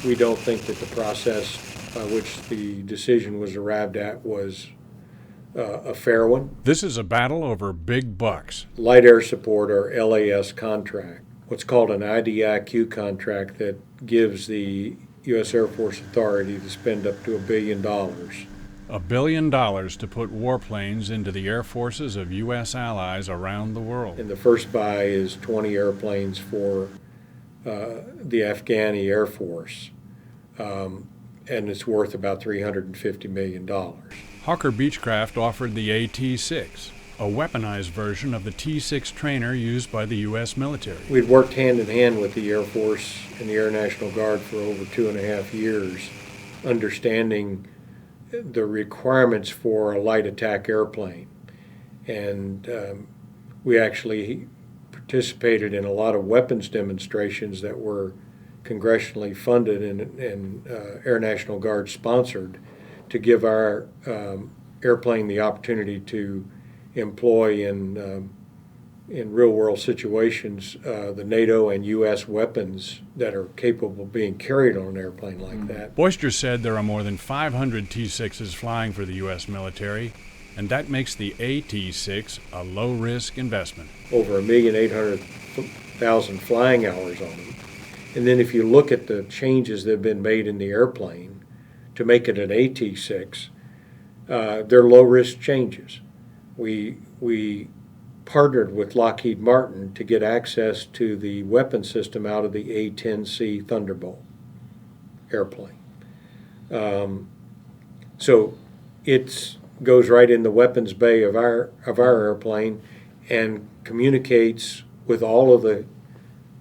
we don't think that the process by which the decision was arrived at was a fair one. This is a battle over big bucks. Light Air Support, or LAS contract, what's called an IDIQ contract that gives the U.S. Air Force authority to spend up to $1 billion. $1 billion to put warplanes into the air forces of U.S. allies around the world. And the first buy is 20 airplanes for the Afghani Air Force, and it's worth about $350 million. Hawker Beechcraft offered the AT-6, a weaponized version of the T-6 trainer used by the U.S. military. We'd worked hand in hand with the Air Force and the Air National Guard for over 2.5 years, understanding the requirements for a light attack airplane. And we actually participated in a lot of weapons demonstrations that were congressionally funded and Air National Guard sponsored to give our airplane the opportunity to employ in real-world situations the NATO and U.S. weapons that are capable of being carried on an airplane like that. Boisture said there are more than 500 T-6s flying for the U.S. military, and that makes the AT-6 a low-risk investment. Over 1,800,000 flying hours on them. And then if you look at the changes that have been made in the airplane to make it an AT-6, they're low-risk changes. We partnered with Lockheed Martin to get access to the weapon system out of the A-10C Thunderbolt airplane. So it goes right in the weapons bay of our airplane and communicates with all of the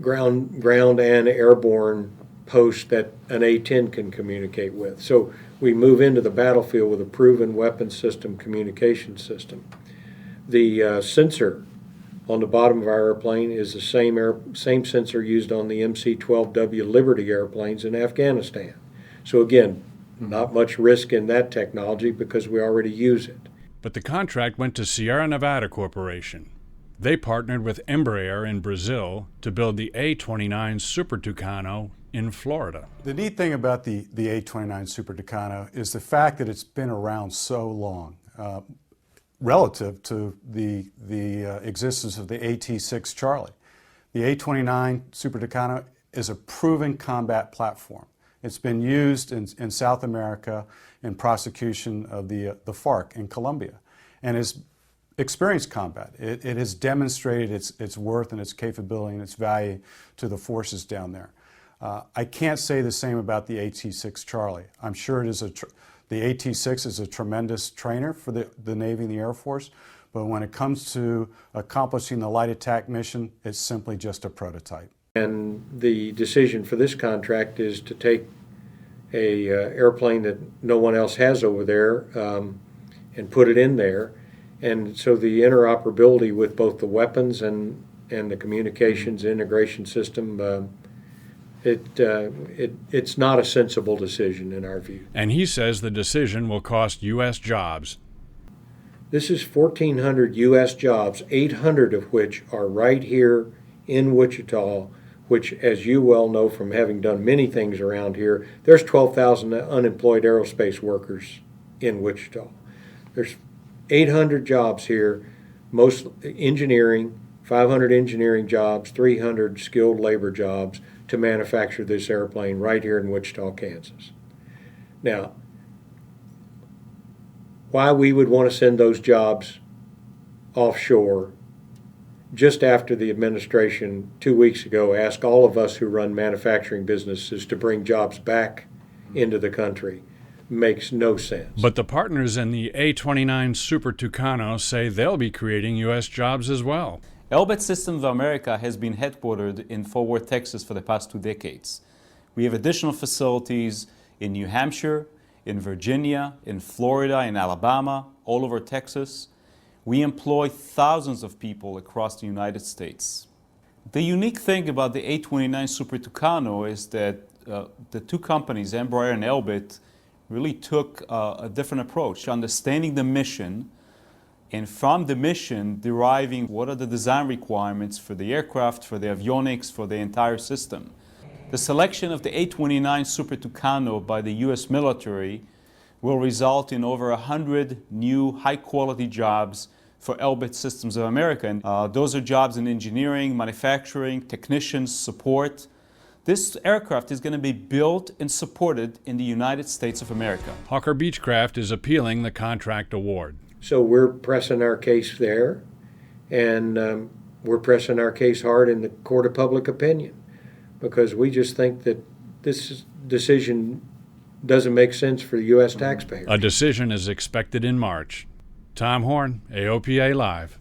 ground and airborne posts that an A-10 can communicate with. So we move into the battlefield with a proven weapon system communication system. The sensor on the bottom of our airplane is the same sensor used on the MC-12W Liberty airplanes in Afghanistan. So again, not much risk in that technology because we already use it. But the contract went to Sierra Nevada Corporation. They partnered with Embraer in Brazil to build the A29 Super Tucano in Florida. The neat thing about the A29 Super Tucano is the fact that it's been around so long, relative to the existence of the AT-6 Charlie. The A29 Super Tucano is a proven combat platform. It's been used in South America in prosecution of the FARC in Colombia, and has experienced combat. It has demonstrated its worth and its capability and its value to the forces down there. I can't say the same about the AT-6 Charlie. I'm sure the AT-6 is a tremendous trainer for the Navy and the Air Force, but when it comes to accomplishing the light attack mission, it's simply just a prototype. And the decision for this contract is to take a airplane that no one else has over there and put it in there. And so the interoperability with both the weapons and the communications integration system, it's not a sensible decision in our view. And he says the decision will cost U.S. jobs. This is 1,400 U.S. jobs, 800 of which are right here in Wichita, which, as you well know from having done many things around here, there's 12,000 unemployed aerospace workers in Wichita. There's 800 jobs here, most engineering, 500 engineering jobs, 300 skilled labor jobs to manufacture this airplane right here in Wichita, Kansas. Now, why we would want to send those jobs offshore just after the administration 2 weeks ago asked all of us who run manufacturing businesses to bring jobs back into the country makes no sense. But the partners in the A29 Super Tucano say they'll be creating U.S. jobs as well. Elbit Systems of America has been headquartered in Fort Worth, Texas for the past 2 decades. We have additional facilities in New Hampshire, in Virginia, in Florida, in Alabama, all over Texas. We employ thousands of people across the United States. The unique thing about the A29 Super Tucano is that the two companies, Embraer and Elbit, really took a different approach, understanding the mission, and from the mission deriving what are the design requirements for the aircraft, for the avionics, for the entire system. The selection of the A29 Super Tucano by the U.S. military will result in over 100 new high-quality jobs for Elbit Systems of America. And those are jobs in engineering, manufacturing, technicians, support. This aircraft is going to be built and supported in the United States of America. Hawker Beechcraft is appealing the contract award. So we're pressing our case there, and we're pressing our case hard in the court of public opinion, because we just think that this decision doesn't make sense for the U.S. taxpayer. A decision is expected in March. Tom Horn, AOPA Live.